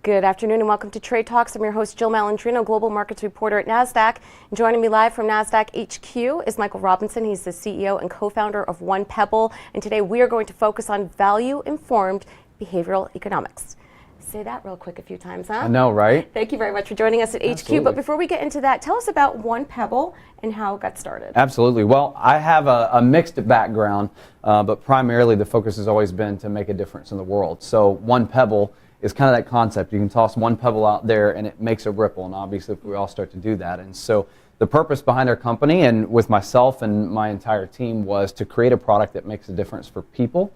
Good afternoon and welcome to Trade Talks. I'm your host, Jill Malandrino, Global Markets Reporter at Nasdaq. And joining me live from Nasdaq HQ is Michael Robison. He's the CEO and co-founder of One Pebble. And today we are going to focus on value-informed behavioral economics. Say that real quick a few times, huh? I know, right? Thank you very much for joining us at HQ. But before we get into that, tell us about One Pebble and how it got started. Absolutely. Well, I have a mixed background, but primarily the focus has always been to make a difference in the world. So One Pebble is kind of that concept. You can toss one pebble out there and it makes a ripple, and obviously we all start to do that. And so the purpose behind our company and with myself and my entire team was to create a product that makes a difference for people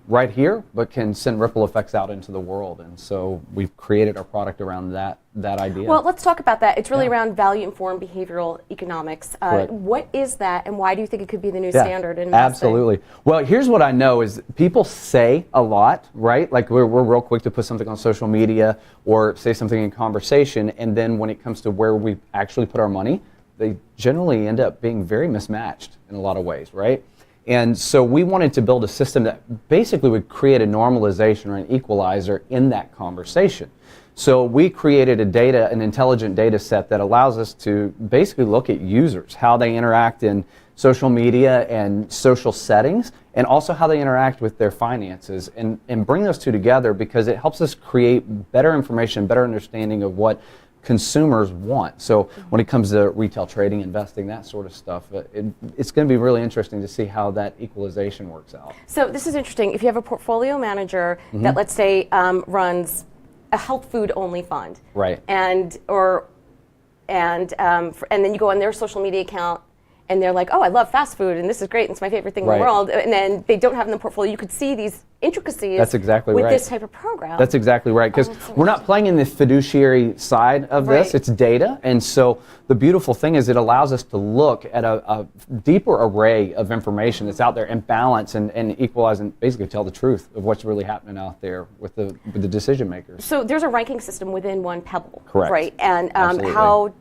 right here, but can send ripple effects out into the world. And so we've created our product around that idea. Well, let's talk about that. It's really around value-informed behavioral economics. What is that, and why do you think it could be the new standard in investing? Absolutely. Well, here's what I know is people say a lot, right? Like we're real quick to put something on social media or say something in conversation, and then when it comes to where we actually put our money, they generally end up being very mismatched in a lot of ways, right? And so we wanted to build a system that basically would create a normalization or an equalizer in that conversation. So we created an intelligent data set that allows us to basically look at users, how they interact in social media and social settings, and also how they interact with their finances, and bring those two together because it helps us create better information, better understanding of what consumers want. So when it comes to retail trading, investing, that sort of stuff, it's going to be really interesting to see how that equalization works out. So this is interesting. If you have a portfolio manager that, let's say, runs a health food only fund, right, and then you go on their social media account and they're like, oh, I love fast food and this is great, it's my favorite thing in the world, and then they don't have in the portfolio, you could see these intricacies. That's exactly with right. this type of program. That's exactly right, because we're not playing in the fiduciary side of this, it's data, and so the beautiful thing is it allows us to look at a deeper array of information that's out there and balance and equalize and basically tell the truth of what's really happening out there with the decision makers. So there's a ranking system within One Pebble, correct, right? And how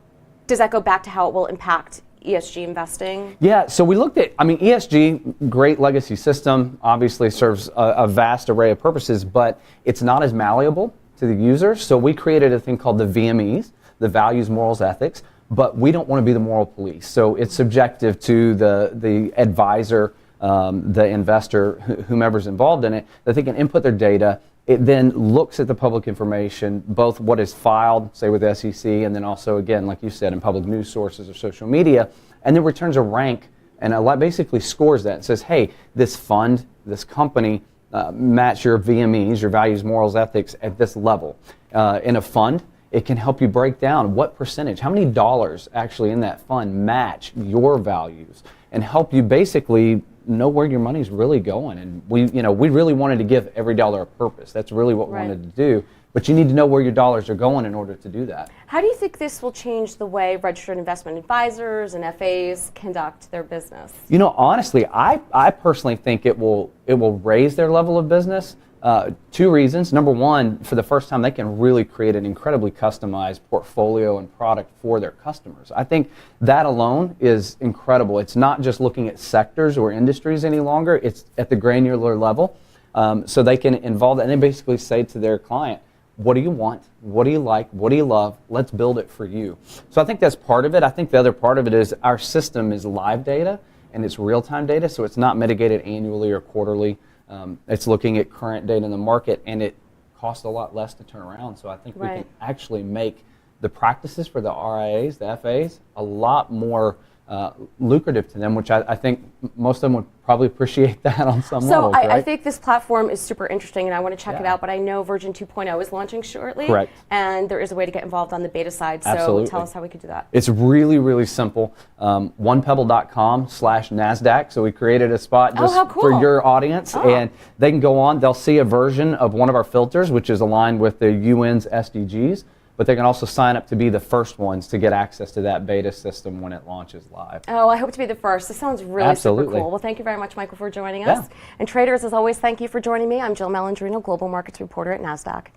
does that go back to how it will impact ESG investing? Yeah, so we looked at, ESG, great legacy system, obviously serves a vast array of purposes, but it's not as malleable to the users. So we created a thing called the VMEs, the values, morals, ethics, but we don't want to be the moral police. So it's subjective to the advisor, the investor, whomever's involved in it, that they can input their data. It then looks at the public information, both what is filed, say with the SEC, and then also, again, like you said, in public news sources or social media, and then returns a rank and basically scores that and says, hey, this fund, this company, match your VMEs, your values, morals, ethics at this level. In a fund, it can help you break down what percentage, how many dollars actually in that fund match your values, and help you basically know where your money's really going. And we really wanted to give every dollar a purpose. That's really what we wanted to do. But you need to know where your dollars are going in order to do that. How do you think this will change the way registered investment advisors and FAs conduct their business? Honestly, I personally think it will raise their level of business. Two reasons. Number one, for the first time, they can really create an incredibly customized portfolio and product for their customers. I think that alone is incredible. It's not just looking at sectors or industries any longer. It's at the granular level. So they can involve that and they basically say to their client, what do you want? What do you like? What do you love? Let's build it for you. So I think that's part of it. I think the other part of it is our system is live data and it's real-time data, so it's not mitigated annually or quarterly. It's looking at current data in the market, and it costs a lot less to turn around. So I think we can actually make the practices for the RIAs, the FAs, a lot more lucrative to them, which I think most of them would probably appreciate that on some level. So I think this platform is super interesting, and I want to check it out, but I know version 2.0 is launching shortly. Correct. And there is a way to get involved on the beta side, so Absolutely. Tell us how we could do that. It's really, really simple. onepebble.com/NASDAQ. So we created a spot just for your audience, and they can go on. They'll see a version of one of our filters, which is aligned with the UN's SDGs. But they can also sign up to be the first ones to get access to that beta system when it launches live. Oh, I hope to be the first. This sounds really super cool. Well, thank you very much, Michael, for joining us. And traders, as always, thank you for joining me. I'm Jill Malandrino, Global Markets Reporter at Nasdaq.